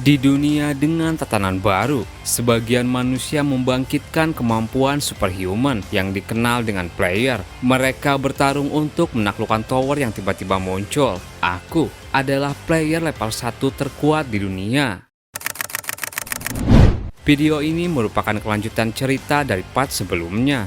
Di dunia dengan tatanan baru, sebagian manusia membangkitkan kemampuan superhuman yang dikenal dengan player. Mereka bertarung untuk menaklukkan tower yang tiba-tiba muncul. Aku adalah player level 1 terkuat di dunia. Video ini merupakan kelanjutan cerita dari part sebelumnya.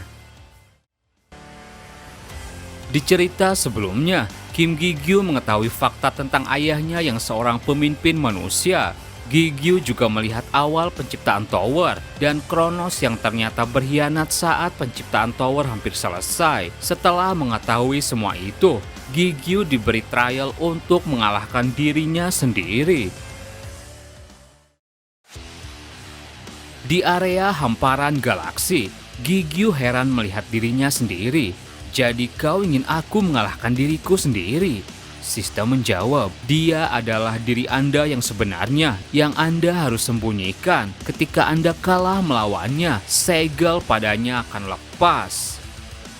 Di cerita sebelumnya, Kim Gi-gyu mengetahui fakta tentang ayahnya yang seorang pemimpin manusia. Gi-gyu juga melihat awal penciptaan tower dan Kronos yang ternyata berkhianat saat penciptaan tower hampir selesai. Setelah mengetahui semua itu, Gi-gyu diberi trial untuk mengalahkan dirinya sendiri. Di area hamparan galaksi, Gi-gyu heran melihat dirinya sendiri. Jadi kau ingin aku mengalahkan diriku sendiri? Sistem menjawab, dia adalah diri Anda yang sebenarnya, yang Anda harus sembunyikan. Ketika Anda kalah melawannya, segel padanya akan lepas.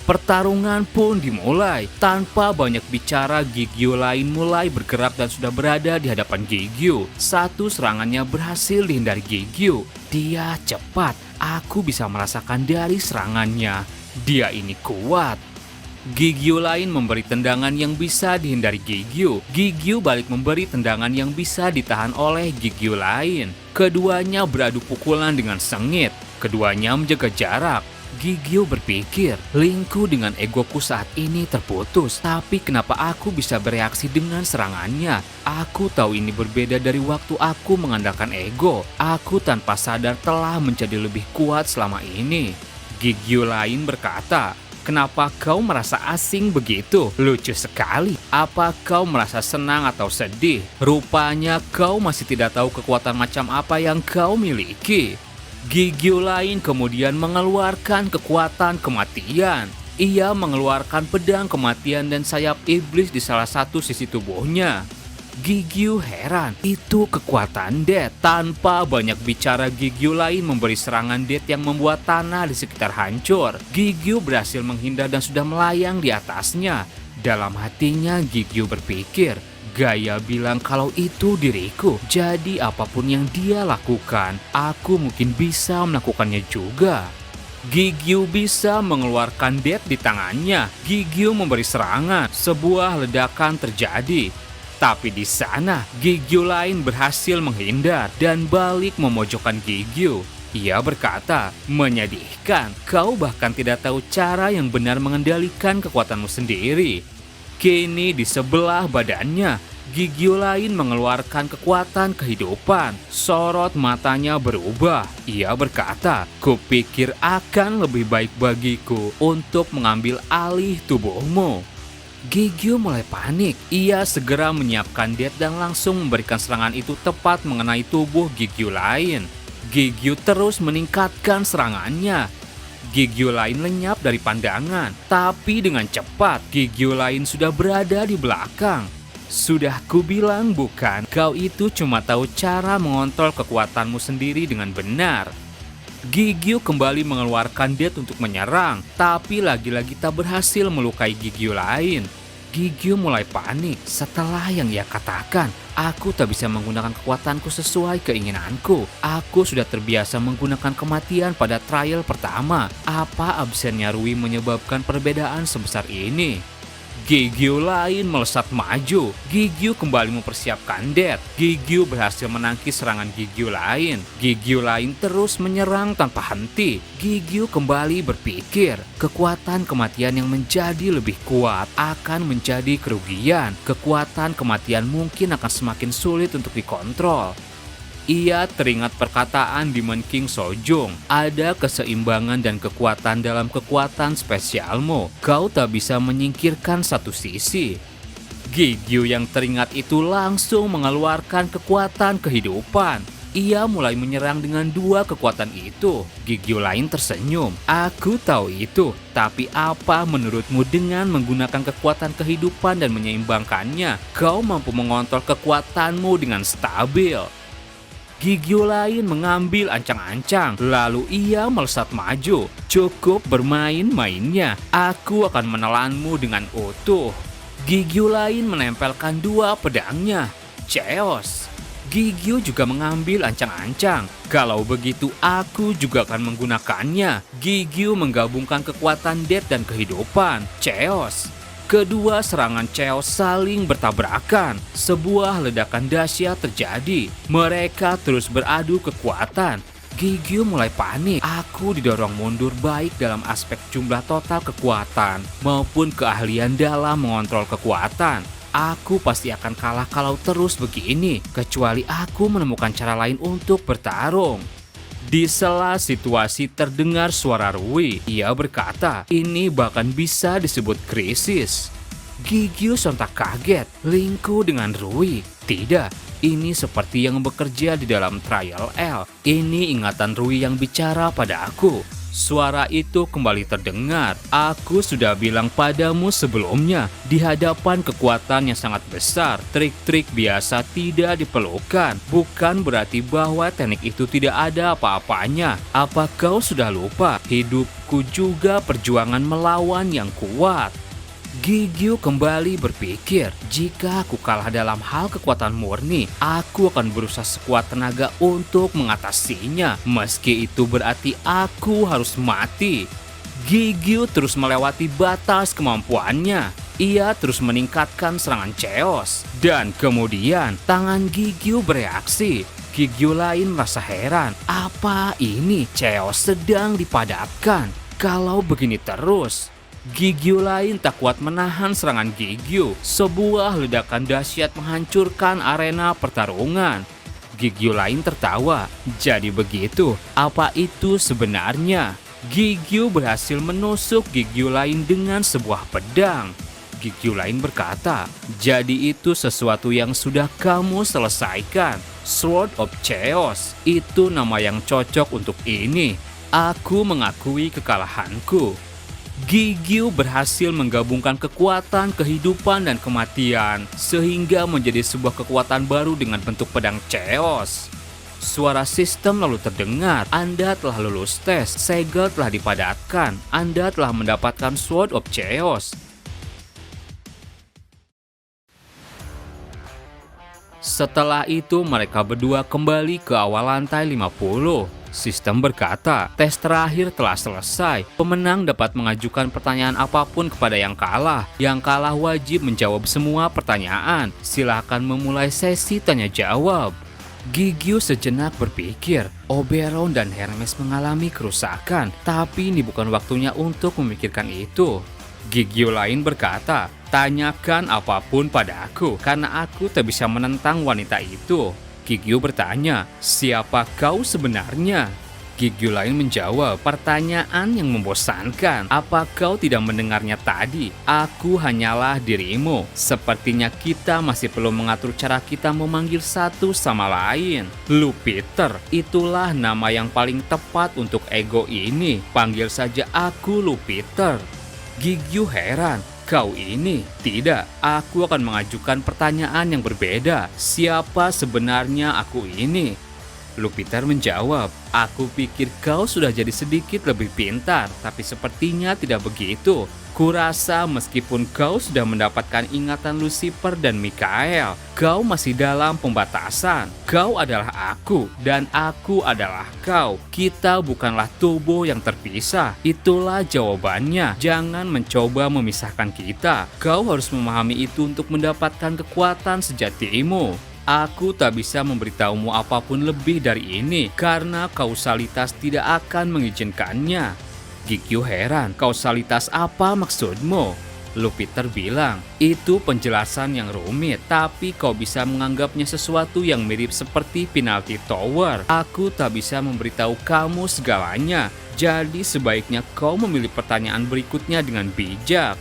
Pertarungan pun dimulai. Tanpa banyak bicara, Gi-gyu lain mulai bergerak dan sudah berada di hadapan Gi-gyu. Satu serangannya berhasil dihindari Gi-gyu. Dia cepat, aku bisa merasakan dari serangannya. Dia ini kuat. Gi-gyu lain memberi tendangan yang bisa dihindari Gi-gyu. Gi-gyu balik memberi tendangan yang bisa ditahan oleh Gi-gyu lain. Keduanya beradu pukulan dengan sengit. Keduanya menjaga jarak. Gi-gyu berpikir, linkku dengan egoku saat ini terputus. Tapi kenapa aku bisa bereaksi dengan serangannya? Aku tahu ini berbeda dari waktu aku mengandalkan ego. Aku tanpa sadar telah menjadi lebih kuat selama ini. Gi-gyu lain berkata, kenapa kau merasa asing begitu? Lucu sekali. Apa kau merasa senang atau sedih? Rupanya kau masih tidak tahu kekuatan macam apa yang kau miliki. Gi-gyu lain kemudian mengeluarkan kekuatan kematian. Ia mengeluarkan pedang kematian dan sayap iblis di salah satu sisi tubuhnya. Gi-gyu heran, itu kekuatan Death. Tanpa banyak bicara, Gi-gyu lain memberi serangan Death yang membuat tanah di sekitar hancur. Gi-gyu berhasil menghindar dan sudah melayang di atasnya. Dalam hatinya, Gi-gyu berpikir, gaya bilang kalau itu diriku. Jadi apapun yang dia lakukan, aku mungkin bisa melakukannya juga. Gi-gyu bisa mengeluarkan Death di tangannya. Gi-gyu memberi serangan, sebuah ledakan terjadi. Tapi di sana, Gi-gyu lain berhasil menghindar dan balik memojokkan Gi-gyu. Ia berkata, menyedihkan, kau bahkan tidak tahu cara yang benar mengendalikan kekuatanmu sendiri. Kini di sebelah badannya, Gi-gyu lain mengeluarkan kekuatan kehidupan. Sorot matanya berubah. Ia berkata, kupikir akan lebih baik bagiku untuk mengambil alih tubuhmu. Gi-gyu mulai panik. Ia segera menyiapkan Death dan langsung memberikan serangan itu tepat mengenai tubuh Gi-gyu lain. Gi-gyu terus meningkatkan serangannya. Gi-gyu lain lenyap dari pandangan, tapi dengan cepat Gi-gyu lain sudah berada di belakang. Sudah kubilang bukan, kau itu cuma tahu cara mengontrol kekuatanmu sendiri dengan benar. Gi-gyu kembali mengeluarkan Death untuk menyerang, tapi lagi-lagi tak berhasil melukai Gi-gyu lain. Gi-gyu mulai panik setelah yang ia katakan, aku tak bisa menggunakan kekuatanku sesuai keinginanku. Aku sudah terbiasa menggunakan kematian pada trial pertama. Apa absennya Rui menyebabkan perbedaan sebesar ini? Gi-gyu lain melesat maju. Gi-gyu kembali mempersiapkan Death. Gi-gyu berhasil menangkis serangan Gi-gyu lain. Gi-gyu lain terus menyerang tanpa henti. Gi-gyu kembali berpikir, kekuatan kematian yang menjadi lebih kuat akan menjadi kerugian. Kekuatan kematian mungkin akan semakin sulit untuk dikontrol. Ia teringat perkataan Demon King Sojong, ada keseimbangan dan kekuatan dalam kekuatan spesialmu. Kau tak bisa menyingkirkan satu sisi. Gi-gyu yang teringat itu langsung mengeluarkan kekuatan kehidupan. Ia mulai menyerang dengan dua kekuatan itu. Gi-gyu lain tersenyum. Aku tahu itu, tapi apa menurutmu dengan menggunakan kekuatan kehidupan dan menyeimbangkannya? Kau mampu mengontrol kekuatanmu dengan stabil. Gi-gyu lain mengambil ancang-ancang, lalu ia melesat maju. Cukup bermain-mainnya, aku akan menelanmu dengan utuh. Gi-gyu lain menempelkan dua pedangnya. Chaos. Gigio juga mengambil ancang-ancang. Kalau begitu aku juga akan menggunakannya. Gigio menggabungkan kekuatan death dan kehidupan, Chaos. Kedua serangan Chaos saling bertabrakan. Sebuah ledakan dahsyat terjadi. Mereka terus beradu kekuatan. Gigio mulai panik. Aku didorong mundur baik dalam aspek jumlah total kekuatan maupun keahlian dalam mengontrol kekuatan. Aku pasti akan kalah kalau terus begini, kecuali aku menemukan cara lain untuk bertarung. Di sela situasi terdengar suara Rui. Ia berkata, ini bahkan bisa disebut krisis. Gigio sontak kaget. Linku dengan Rui. Tidak. Ini seperti yang bekerja di dalam Trial L. Ini ingatan Rui yang bicara pada aku. Suara itu kembali terdengar. Aku sudah bilang padamu sebelumnya, di hadapan kekuatan yang sangat besar, trik-trik biasa tidak diperlukan. Bukan berarti bahwa teknik itu tidak ada apa-apanya. Apa kau sudah lupa? Hidupku juga perjuangan melawan yang kuat. Gigio kembali berpikir, jika aku kalah dalam hal kekuatan murni, aku akan berusaha sekuat tenaga untuk mengatasinya, meski itu berarti aku harus mati. Gigio terus melewati batas kemampuannya. Ia terus meningkatkan serangan Chaos. Dan kemudian tangan Gigio bereaksi. Gigio lain merasa heran, apa ini? Chaos sedang dipadatkan. Kalau begini terus, Gigio lain tak kuat menahan serangan Gigio. Sebuah ledakan dahsyat menghancurkan arena pertarungan. Gigio lain tertawa. Jadi begitu, apa itu sebenarnya? Gigio berhasil menusuk Gigio lain dengan sebuah pedang. Gigio lain berkata, jadi itu sesuatu yang sudah kamu selesaikan. Sword of Chaos, itu nama yang cocok untuk ini. Aku mengakui kekalahanku. Gigio berhasil menggabungkan kekuatan kehidupan dan kematian sehingga menjadi sebuah kekuatan baru dengan bentuk pedang Chaos. Suara sistem lalu terdengar, Anda telah lulus tes, segel telah dipadatkan, Anda telah mendapatkan Sword of Chaos. Setelah itu mereka berdua kembali ke awal lantai 50. Sistem berkata, tes terakhir telah selesai. Pemenang dapat mengajukan pertanyaan apapun kepada yang kalah. Yang kalah wajib menjawab semua pertanyaan. Silakan memulai sesi tanya jawab. Gigio sejenak berpikir, Oberon dan Hermes mengalami kerusakan, tapi ini bukan waktunya untuk memikirkan itu. Gigio lain berkata, tanyakan apapun padaku, karena aku tak bisa menentang wanita itu. Gigio bertanya, siapa kau sebenarnya? Gigio lain menjawab, pertanyaan yang membosankan. Apa kau tidak mendengarnya tadi? Aku hanyalah dirimu. Sepertinya kita masih perlu mengatur cara kita memanggil satu sama lain. Lupiter, itulah nama yang paling tepat untuk ego ini. Panggil saja aku Lupiter. Gigio heran. Kau ini? Tidak, aku akan mengajukan pertanyaan yang berbeda. Siapa sebenarnya aku ini? Lupiter menjawab, aku pikir kau sudah jadi sedikit lebih pintar, tapi sepertinya tidak begitu. Kurasa meskipun kau sudah mendapatkan ingatan Lucifer dan Mikael, kau masih dalam pembatasan. Kau adalah aku, dan aku adalah kau. Kita bukanlah tubuh yang terpisah. Itulah jawabannya. Jangan mencoba memisahkan kita. Kau harus memahami itu untuk mendapatkan kekuatan sejatimu. Aku tak bisa memberitahumu apapun lebih dari ini, karena kausalitas tidak akan mengizinkannya. Gigio heran, kausalitas apa maksudmu? Lupiter bilang, itu penjelasan yang rumit, tapi kau bisa menganggapnya sesuatu yang mirip seperti Penalty Tower. Aku tak bisa memberitahu kamu segalanya, jadi sebaiknya kau memilih pertanyaan berikutnya dengan bijak.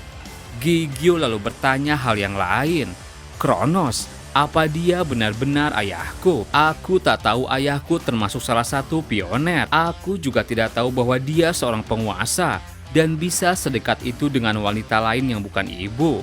Gigio lalu bertanya hal yang lain. Kronos, apa dia benar-benar ayahku? Aku tak tahu ayahku termasuk salah satu pioner. Aku juga tidak tahu bahwa dia seorang penguasa dan bisa sedekat itu dengan wanita lain yang bukan ibu.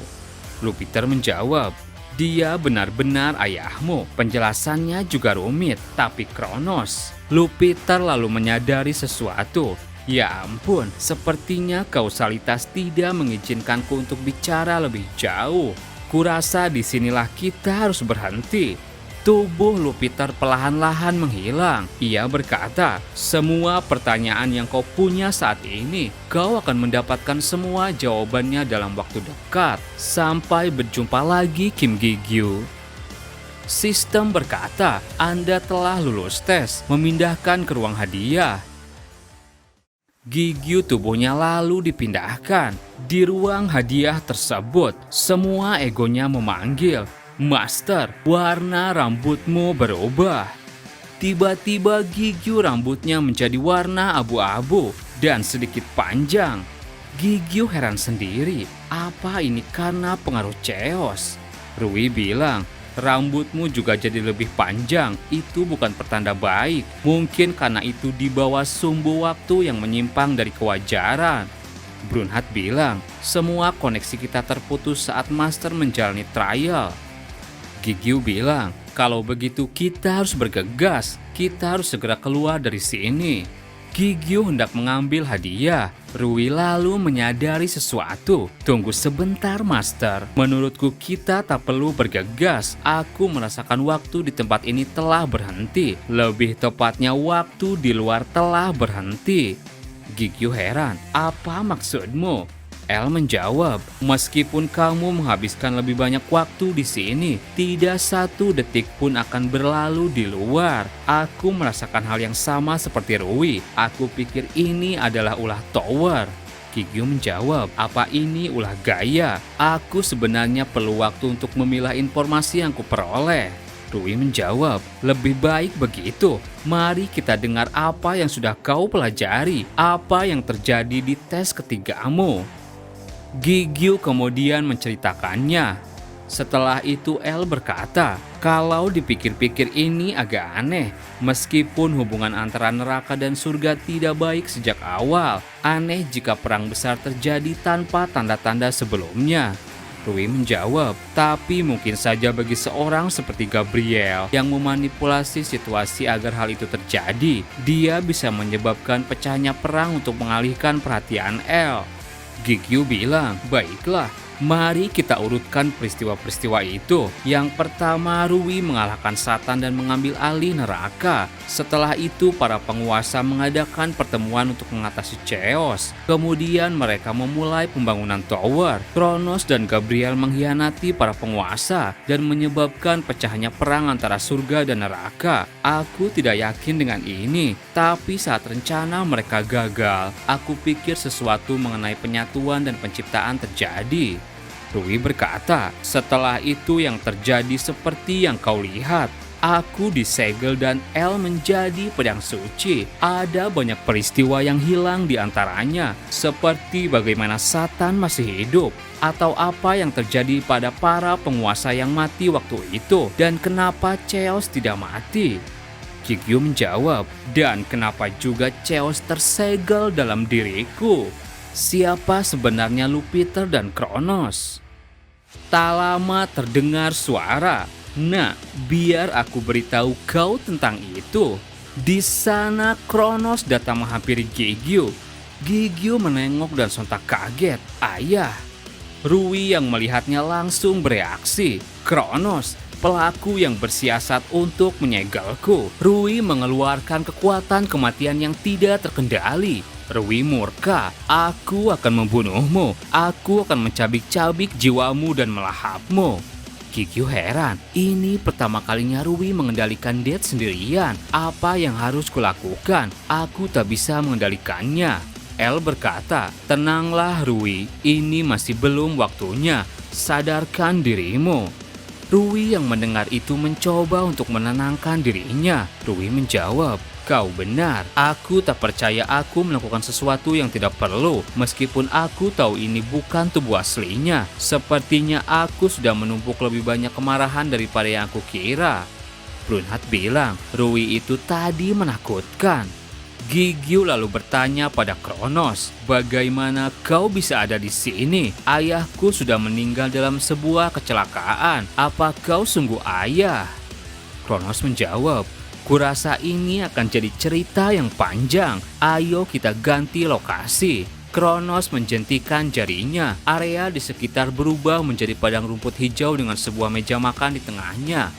Lupiter menjawab, dia benar-benar ayahmu. Penjelasannya juga rumit, tapi Kronos. Lupiter lalu menyadari sesuatu. Ya ampun, sepertinya kausalitas tidak mengizinkanku untuk bicara lebih jauh. Kurasa disinilah kita harus berhenti. Tubuh Lupiter perlahan-lahan menghilang. Ia berkata, semua pertanyaan yang kau punya saat ini, kau akan mendapatkan semua jawabannya dalam waktu dekat. Sampai berjumpa lagi, Kim Gigyu. Sistem berkata, Anda telah lulus tes, memindahkan ke ruang hadiah. Gigyu tubuhnya lalu dipindahkan. Di ruang hadiah tersebut, semua egonya memanggil, Master, warna rambutmu berubah. Tiba-tiba Gigyu rambutnya menjadi warna abu-abu dan sedikit panjang. Gigyu heran sendiri, apa ini karena pengaruh Chaos? Rui bilang, rambutmu juga jadi lebih panjang, itu bukan pertanda baik. Mungkin karena itu di bawah sumbu waktu yang menyimpang dari kewajaran. Brunhat bilang, semua koneksi kita terputus saat Master menjalani trial. Gigyu bilang, kalau begitu kita harus bergegas, kita harus segera keluar dari sini. Gigyu hendak mengambil hadiah. Rui lalu menyadari sesuatu. Tunggu sebentar, Master. Menurutku kita tak perlu bergegas. Aku merasakan waktu di tempat ini telah berhenti. Lebih tepatnya waktu di luar telah berhenti. Gigyu heran, apa maksudmu? El menjawab, meskipun kamu menghabiskan lebih banyak waktu di sini, tidak satu detik pun akan berlalu di luar. Aku merasakan hal yang sama seperti Rui. Aku pikir ini adalah ulah tower. Gigyu menjawab, apa ini ulah gaya? Aku sebenarnya perlu waktu untuk memilah informasi yang kuperoleh. Rui menjawab, lebih baik begitu. Mari kita dengar apa yang sudah kau pelajari, apa yang terjadi di tes ketigamu. Gigyu kemudian menceritakannya. Setelah itu El berkata, kalau dipikir-pikir ini agak aneh. Meskipun hubungan antara neraka dan surga tidak baik sejak awal, aneh jika perang besar terjadi tanpa tanda-tanda sebelumnya. Rui menjawab, tapi mungkin saja bagi seorang seperti Gabriel yang memanipulasi situasi agar hal itu terjadi, dia bisa menyebabkan pecahnya perang untuk mengalihkan perhatian El. Gigyu bilang, baiklah, mari kita urutkan peristiwa-peristiwa itu. Yang pertama, Rui mengalahkan Satan dan mengambil alih neraka. Setelah itu, para penguasa mengadakan pertemuan untuk mengatasi Chaos. Kemudian mereka memulai pembangunan tower. Kronos dan Gabriel mengkhianati para penguasa dan menyebabkan pecahnya perang antara surga dan neraka. Aku tidak yakin dengan ini, tapi saat rencana mereka gagal, aku pikir sesuatu mengenai penyatuan dan penciptaan terjadi. Rui berkata, setelah itu yang terjadi seperti yang kau lihat. Aku disegel dan El menjadi pedang suci. Ada banyak peristiwa yang hilang di antaranya, seperti bagaimana Satan masih hidup, atau apa yang terjadi pada para penguasa yang mati waktu itu, dan kenapa Chaos tidak mati. Gigyu menjawab, dan kenapa juga Chaos tersegel dalam diriku? Siapa sebenarnya Lupiter dan Kronos? Tak lama terdengar suara. Nah, biar aku beritahu kau tentang itu. Di sana Kronos datang menghampiri Gigyu. Gigyu menengok dan sontak kaget. Ayah. Rui yang melihatnya langsung bereaksi. Kronos, pelaku yang bersiasat untuk menyegelku. Rui mengeluarkan kekuatan kematian yang tidak terkendali. Rui murka, aku akan membunuhmu. Aku akan mencabik-cabik jiwamu dan melahapmu. Gigyu heran, ini pertama kalinya Rui mengendalikan Death sendirian. Apa yang harus kulakukan? Aku tak bisa mengendalikannya. El berkata, tenanglah Rui, ini masih belum waktunya. Sadarkan dirimu. Rui yang mendengar itu mencoba untuk menenangkan dirinya. Rui menjawab, kau benar, aku tak percaya aku melakukan sesuatu yang tidak perlu. Meskipun aku tahu ini bukan tubuh aslinya, sepertinya aku sudah menumpuk lebih banyak kemarahan daripada yang aku kira. Brunhat bilang, Rui itu tadi menakutkan. Gigyu lalu bertanya pada Kronos, bagaimana kau bisa ada di sini? Ayahku sudah meninggal dalam sebuah kecelakaan. Apa kau sungguh ayah? Kronos menjawab, kurasa ini akan jadi cerita yang panjang. Ayo kita ganti lokasi. Kronos menjentikan jarinya. Area di sekitar berubah menjadi padang rumput hijau dengan sebuah meja makan di tengahnya.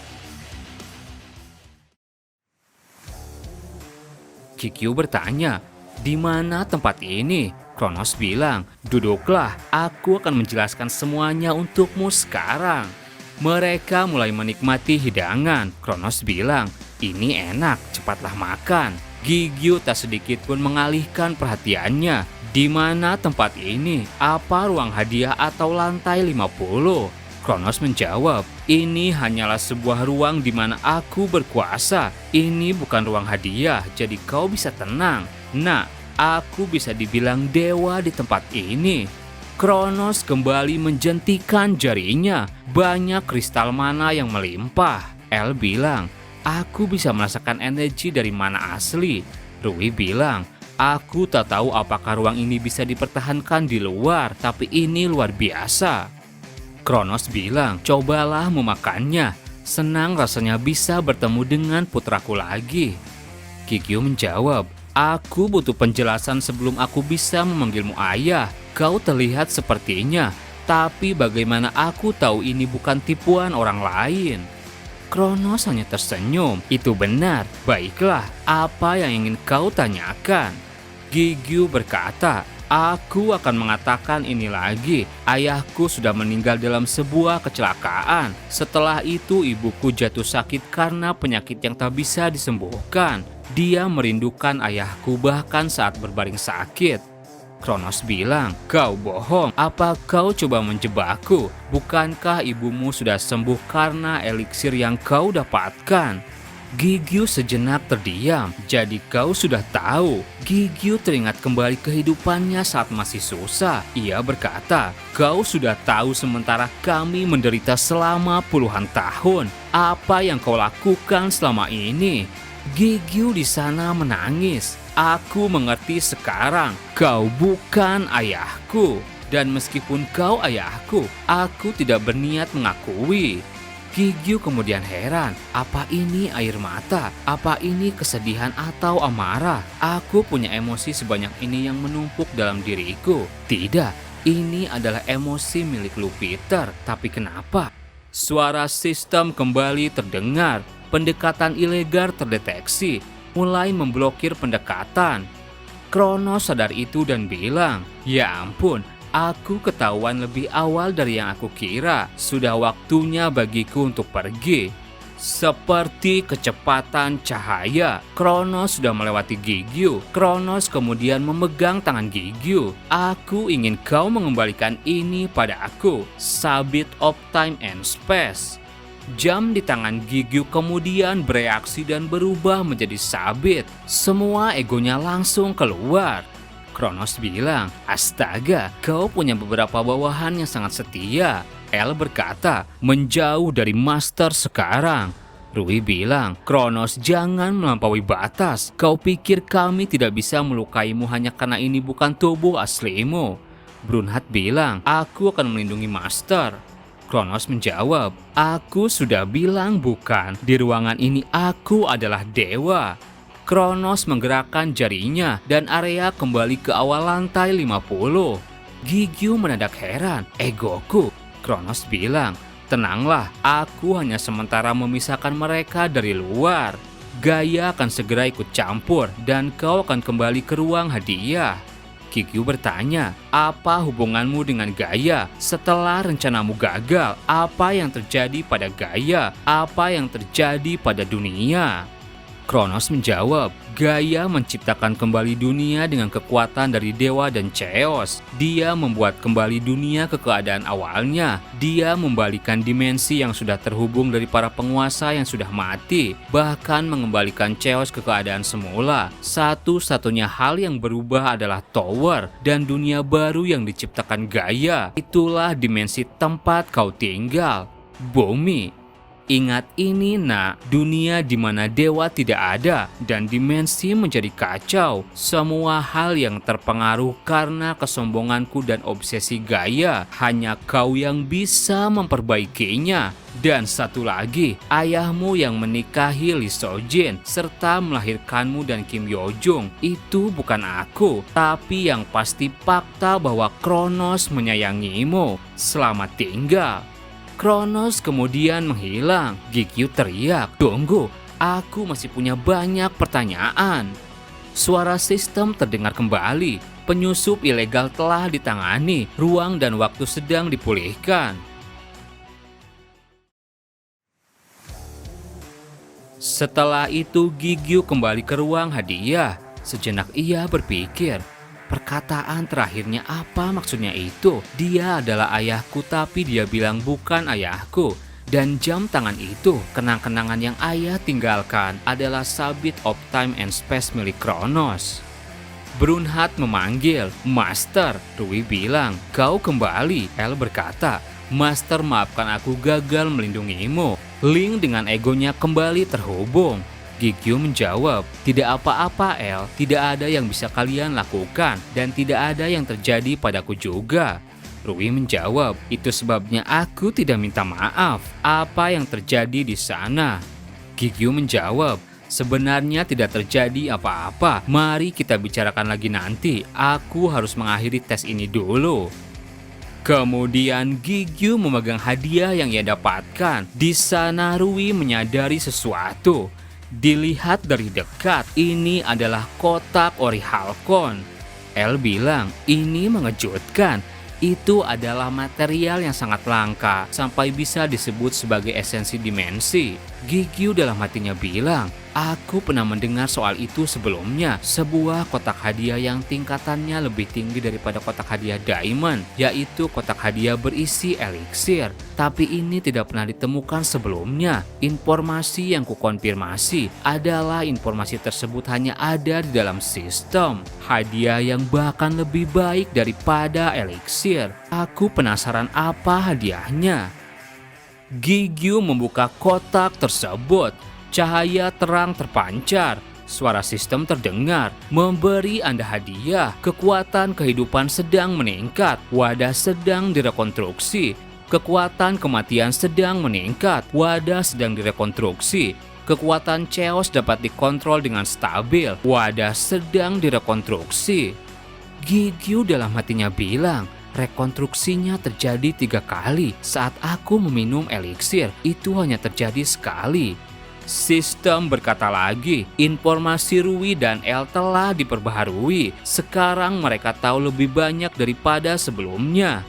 Gigio bertanya, "Di mana tempat ini?" Kronos bilang, "Duduklah, aku akan menjelaskan semuanya untukmu sekarang." Mereka mulai menikmati hidangan. Kronos bilang, "Ini enak, cepatlah makan." Gigio tak sedikit pun mengalihkan perhatiannya. "Di mana tempat ini? Apa ruang hadiah atau lantai 50?" Kronos menjawab, "Ini hanyalah sebuah ruang di mana aku berkuasa. Ini bukan ruang hadiah, jadi kau bisa tenang. Nah, aku bisa dibilang dewa di tempat ini." Kronos kembali menjentikan jarinya. Banyak kristal mana yang melimpah. El bilang, "Aku bisa merasakan energi dari mana asli." Rui bilang, "Aku tak tahu apakah ruang ini bisa dipertahankan di luar, tapi ini luar biasa." Kronos bilang, "Cobalah memakannya. Senang rasanya bisa bertemu dengan putraku lagi." Gigio menjawab, "Aku butuh penjelasan sebelum aku bisa memanggilmu ayah. Kau terlihat sepertinya, tapi bagaimana aku tahu ini bukan tipuan orang lain?" Kronos hanya tersenyum. "Itu benar. Baiklah, apa yang ingin kau tanyakan?" Gigio berkata, "Aku akan mengatakan ini lagi. Ayahku sudah meninggal dalam sebuah kecelakaan. Setelah itu ibuku jatuh sakit karena penyakit yang tak bisa disembuhkan. Dia merindukan ayahku bahkan saat berbaring sakit." Kronos bilang, "Kau bohong. Apa kau coba menjebakku? Bukankah ibumu sudah sembuh karena eliksir yang kau dapatkan?" Gigio sejenak terdiam. "Jadi kau sudah tahu?" Gigio teringat kembali kehidupannya saat masih susah. Ia berkata, "Kau sudah tahu sementara kami menderita selama puluhan tahun. Apa yang kau lakukan selama ini?" Gigio di sana menangis. "Aku mengerti sekarang. Kau bukan ayahku. Dan meskipun kau ayahku, aku tidak berniat mengakui." Gigio kemudian heran, apa ini air mata? Apa ini kesedihan atau amarah? Aku punya emosi sebanyak ini yang menumpuk dalam diriku. Tidak, ini adalah emosi milik Lupiter. Tapi kenapa? Suara sistem kembali terdengar. Pendekatan ilegal terdeteksi, mulai memblokir pendekatan. Kronos sadar itu dan bilang, "Ya ampun, aku ketahuan lebih awal dari yang aku kira. Sudah waktunya bagiku untuk pergi." Seperti kecepatan cahaya, Kronos sudah melewati Gigio. Kronos kemudian memegang tangan Gigio. "Aku ingin kau mengembalikan ini pada aku. Sabit of Time and Space." Jam di tangan Gigio kemudian bereaksi dan berubah menjadi sabit. Semua egonya langsung keluar. Kronos bilang, "Astaga, kau punya beberapa bawahan yang sangat setia." El berkata, "Menjauh dari Master sekarang." Rui bilang, "Kronos, jangan melampaui batas. Kau pikir kami tidak bisa melukaimu hanya karena ini bukan tubuh aslimu?" Brunhat bilang, "Aku akan melindungi Master." Kronos menjawab, "Aku sudah bilang bukan. Di ruangan ini aku adalah dewa." Kronos menggerakkan jarinya dan area kembali ke awal lantai 50. Gigio mendadak heran. "Egoku." Kronos bilang, "Tenanglah, aku hanya sementara memisahkan mereka dari luar. Gaia akan segera ikut campur dan kau akan kembali ke ruang hadiah." Gigio bertanya, "Apa hubunganmu dengan Gaia? Setelah rencanamu gagal, apa yang terjadi pada Gaia? Apa yang terjadi pada dunia?" Kronos menjawab, "Gaia menciptakan kembali dunia dengan kekuatan dari dewa dan Chaos. Dia membuat kembali dunia ke keadaan awalnya. Dia membalikan dimensi yang sudah terhubung dari para penguasa yang sudah mati, bahkan mengembalikan Chaos ke keadaan semula. Satu-satunya hal yang berubah adalah Tower dan dunia baru yang diciptakan Gaia. Itulah dimensi tempat kau tinggal, Bumi. Ingat ini, nak, dunia di mana dewa tidak ada dan dimensi menjadi kacau. Semua hal yang terpengaruh karena kesombonganku dan obsesi Gaia. Hanya kau yang bisa memperbaikinya. Dan satu lagi, ayahmu yang menikahi Lee Sojin serta melahirkanmu dan Kim Yojung. Itu bukan aku, tapi yang pasti fakta bahwa Kronos menyayangimu. Selamat tinggal." Kronos kemudian menghilang. Gigio teriak, "Tunggu, aku masih punya banyak pertanyaan." Suara sistem terdengar kembali. Penyusup ilegal telah ditangani. Ruang dan waktu sedang dipulihkan. Setelah itu Gigyu kembali ke ruang hadiah. Sejenak ia berpikir, perkataan terakhirnya apa maksudnya itu? Dia adalah ayahku tapi dia bilang bukan ayahku. Dan jam tangan itu, kenang-kenangan yang ayah tinggalkan adalah Sabit of Time and Space milik Kronos. Brunhard memanggil, "Master." Rui bilang, "Kau kembali." El berkata, "Master, maafkan aku gagal melindungimu." Link dengan egonya kembali terhubung. Gigyu menjawab, "Tidak apa-apa El, tidak ada yang bisa kalian lakukan dan tidak ada yang terjadi padaku juga." Rui menjawab, "Itu sebabnya aku tidak minta maaf. Apa yang terjadi di sana?" Gigyu menjawab, "Sebenarnya tidak terjadi apa-apa. Mari kita bicarakan lagi nanti. Aku harus mengakhiri tes ini dulu." Kemudian Gigyu memegang hadiah yang ia dapatkan. Di sana Rui menyadari sesuatu. Dilihat dari dekat, ini adalah kotak ori Halcon. El bilang, "Ini mengejutkan. Itu adalah material yang sangat langka sampai bisa disebut sebagai esensi dimensi." Gigyu dalam hatinya bilang, "Aku pernah mendengar soal itu sebelumnya. Sebuah kotak hadiah yang tingkatannya lebih tinggi daripada kotak hadiah Diamond, yaitu kotak hadiah berisi eliksir. Tapi ini tidak pernah ditemukan sebelumnya. Informasi yang kukonfirmasi adalah informasi tersebut hanya ada di dalam sistem. Hadiah yang bahkan lebih baik daripada eliksir. Aku penasaran apa hadiahnya." Gigyu membuka kotak tersebut. Cahaya terang terpancar. Suara sistem terdengar. "Memberi Anda hadiah. Kekuatan kehidupan sedang meningkat. Wadah sedang direkonstruksi. Kekuatan kematian sedang meningkat. Wadah sedang direkonstruksi. Kekuatan chaos dapat dikontrol dengan stabil. Wadah sedang direkonstruksi." Gigyu dalam hatinya bilang, "Rekonstruksinya terjadi 3 kali. Saat aku meminum eliksir, itu hanya terjadi sekali." Sistem berkata lagi, "Informasi Rui dan El telah diperbaharui. Sekarang mereka tahu lebih banyak daripada sebelumnya.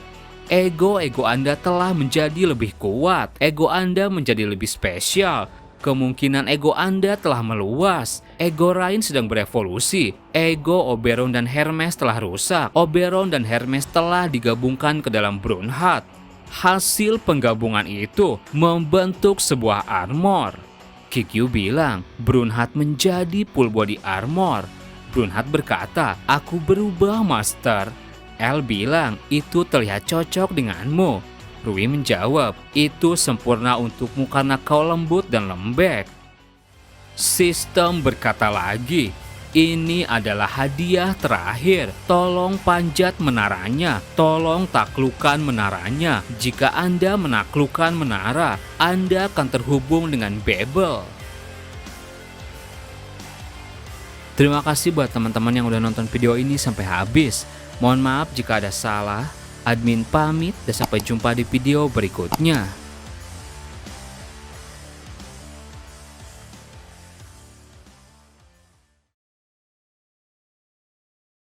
Ego Anda telah menjadi lebih kuat. Ego Anda menjadi lebih spesial. Kemungkinan ego Anda telah meluas. Ego Rain sedang berevolusi. Ego Oberon dan Hermes telah rusak. Oberon dan Hermes telah digabungkan ke dalam Brunhard. Hasil penggabungan itu membentuk sebuah armor." Gigyu bilang, "Brunhard menjadi full body armor." Brunhard berkata, "Aku berubah, Master." El bilang, "Itu terlihat cocok denganmu." Rui menjawab, "Itu sempurna untukmu karena kau lembut dan lembek." Sistem berkata lagi, "Ini adalah hadiah terakhir. Tolong panjat menaranya. Tolong taklukkan menaranya. Jika Anda menaklukkan menara, Anda akan terhubung dengan Babel." Terima kasih buat teman-teman yang udah nonton video ini sampai habis. Mohon maaf jika ada salah. Admin pamit dan sampai jumpa di video berikutnya.